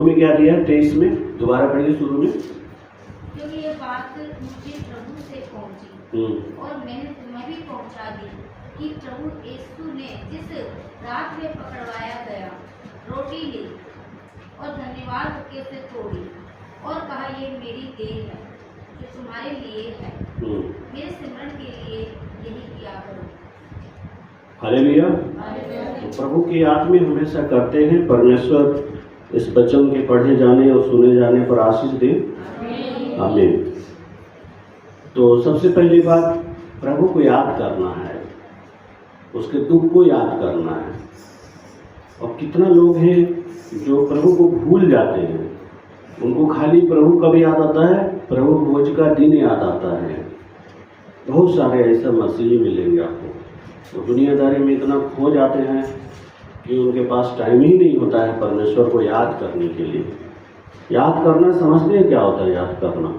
में क्या दिया है 23 में, दोबारा पढ़िए शुरू में। क्योंकि ये बात मुझे प्रभु से पहुंची और मैंने तुम्हें भी पहुंचा दी कि प्रभु यीशु ने जिस रात में पकड़वाया गया रोटी ली और धन्यवाद करके उसे तोड़ी और कहा ये मेरी देह है जो तुम्हारे लिए है, मेरे सिमरन के लिए यही किया करो। हालेलुया। तो प्रभु की याद में हमेशा करते हैं। परमेश्वर इस वचन के पढ़े जाने और सुने जाने पर आशीष दे, आमीन। तो सबसे पहली बात प्रभु को याद करना है, उसके दुख को याद करना है। और कितना लोग हैं जो प्रभु को भूल जाते हैं, उनको खाली प्रभु कब याद आता है, प्रभु भोज का दिन याद आता है। बहुत सारे ऐसे मसीही मिलेंगे आपको, तो दुनियादारी में इतना खो जाते हैं कि उनके पास टाइम ही नहीं होता है परमेश्वर को याद करने के लिए। याद करना समझते हैं क्या होता है याद करना?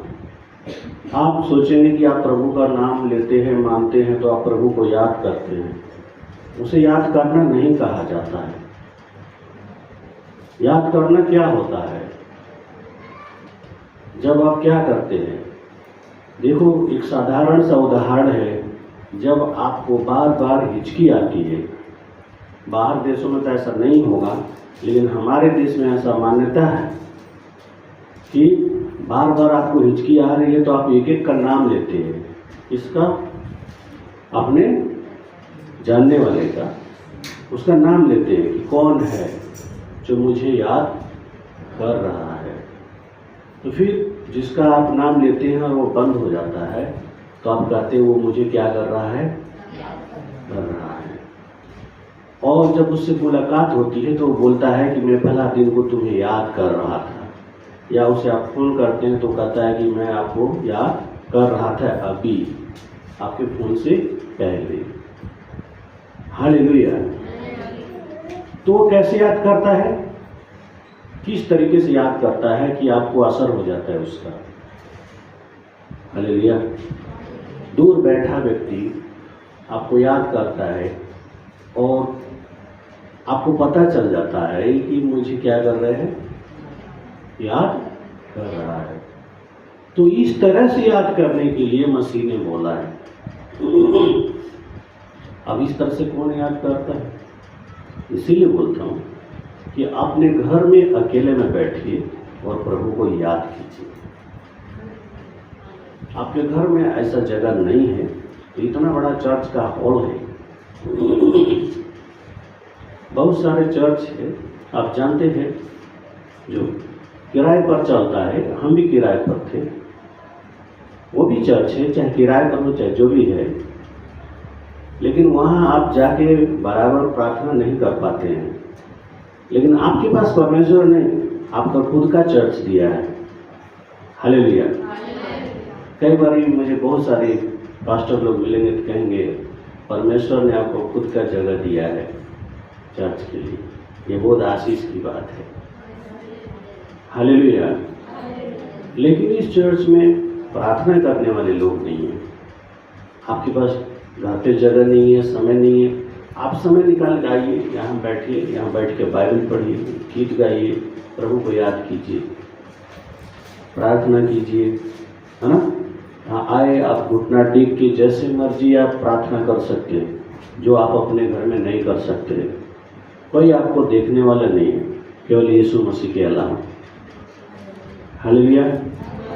आप सोचेंगे कि आप प्रभु का नाम लेते हैं, मानते हैं, तो आप प्रभु को याद करते हैं। उसे याद करना नहीं कहा जाता है। याद करना क्या होता है? जब आप क्या करते हैं, देखो एक साधारण सा उदाहरण है। जब आपको बार बार हिचकी आती है, बाहर देशों में तो ऐसा नहीं होगा, लेकिन हमारे देश में ऐसा मान्यता है कि बार बार आपको हिचकी आ रही है तो आप एक एक का नाम लेते हैं। इसका अपने जानने वाले का, उसका नाम लेते हैं कि कौन है जो मुझे याद कर रहा है। तो फिर जिसका आप नाम लेते हैं और वो बंद हो जाता है, तो आप कहते हैं वो मुझे क्या कर रहा है, कर रहा है। और जब उससे मुलाकात होती है तो वो बोलता है कि मैं पहला दिन को तुम्हें याद कर रहा था। या उसे आप फोन करते हैं तो कहता है कि मैं आपको याद कर रहा था अभी, आपके फोन से पहले। हालेलुया। तो कैसे याद करता है, किस तरीके से याद करता है कि आपको असर हो जाता है उसका? हालेलुया। दूर बैठा व्यक्ति आपको याद करता है और आपको पता चल जाता है कि मुझे क्या कर रहे हैं, याद कर रहा है। तो इस तरह से याद करने के लिए मसीह ने बोला है। अब इस तरह से कौन याद करता है? इसीलिए बोलता हूँ कि अपने घर में अकेले में बैठिए और प्रभु को याद कीजिए। आपके घर में ऐसा जगह नहीं है, तो इतना बड़ा चर्च का हॉल है, बहुत सारे चर्च है, आप जानते हैं, जो किराए पर चलता है। हम भी किराए पर थे, वो भी चर्च है, चाहे किराए पर हो चाहे जो भी है, लेकिन वहाँ आप जाके बराबर प्रार्थना नहीं कर पाते हैं। लेकिन आपके पास परमेश्वर ने आपका खुद का चर्च दिया है। हालेलुया। कई बार मुझे बहुत सारे पास्टर लोग मिलेंगे तो कहेंगे परमेश्वर ने आपको खुद का जगह दिया है चर्च के लिए। ये बहुत आशीष की बात है। हालेलुया। लेकिन इस चर्च में प्रार्थना करने वाले लोग नहीं हैं। आपके पास घर पे जगह नहीं है, समय नहीं है, आप समय निकाल के आइए, यहाँ बैठिए, यहाँ बैठ के बाइबल पढ़िए, गीत गाइए, प्रभु को याद कीजिए, प्रार्थना कीजिए, है ना। यहाँ आए, आप घुटना टेक के जैसे मर्जी आप प्रार्थना कर सकते हैं, जो आप अपने घर में नहीं कर सकते। कोई आपको देखने वाला नहीं है, केवल यीशु मसीह के अलावा। हालेलुया।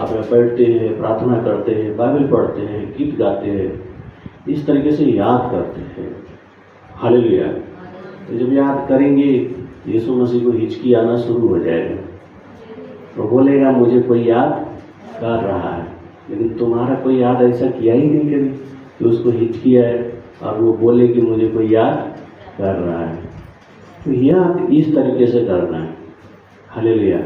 आप बैठते हैं, प्रार्थना करते हैं, बाइबल पढ़ते हैं, गीत गाते हैं, इस तरीके से याद करते हैं। हालेलुया। तो जब याद करेंगे, यीशु मसीह को हिचकी आना शुरू हो जाएगा, तो बोलेगा मुझे कोई याद कर रहा है। लेकिन तुम्हारा कोई याद ऐसा किया ही नहीं कभी कि उसको हिचकी आए और वो बोले कि मुझे कोई याद कर रहा है। तो याद इस तरीके से करना है। हालेलुया।